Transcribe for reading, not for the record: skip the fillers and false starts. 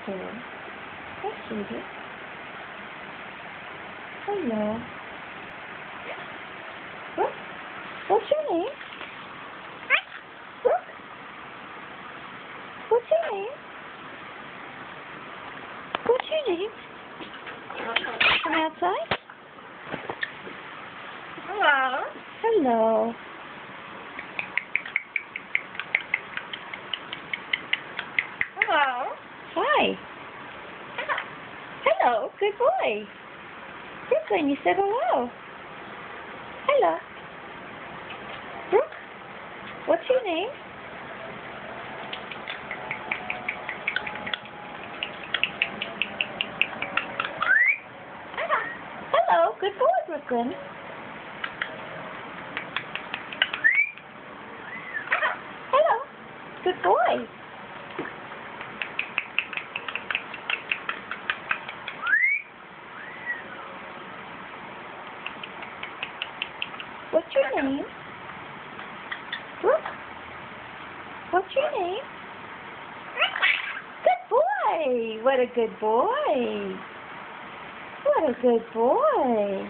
Hello. Hi, sweetie. Hello. Brooke? What's your name? Brooke? What's your name? What's your name? Come outside? Hello. Hello. Hello. Hi. Hello. Good boy. Brooklyn, you said hello. Hello. Brooke, what's your name? Hello. Good boy, Brooklyn. Hello. Good boy. What's your name? Brooke? What's your name? Good boy. What a good boy. What a good boy.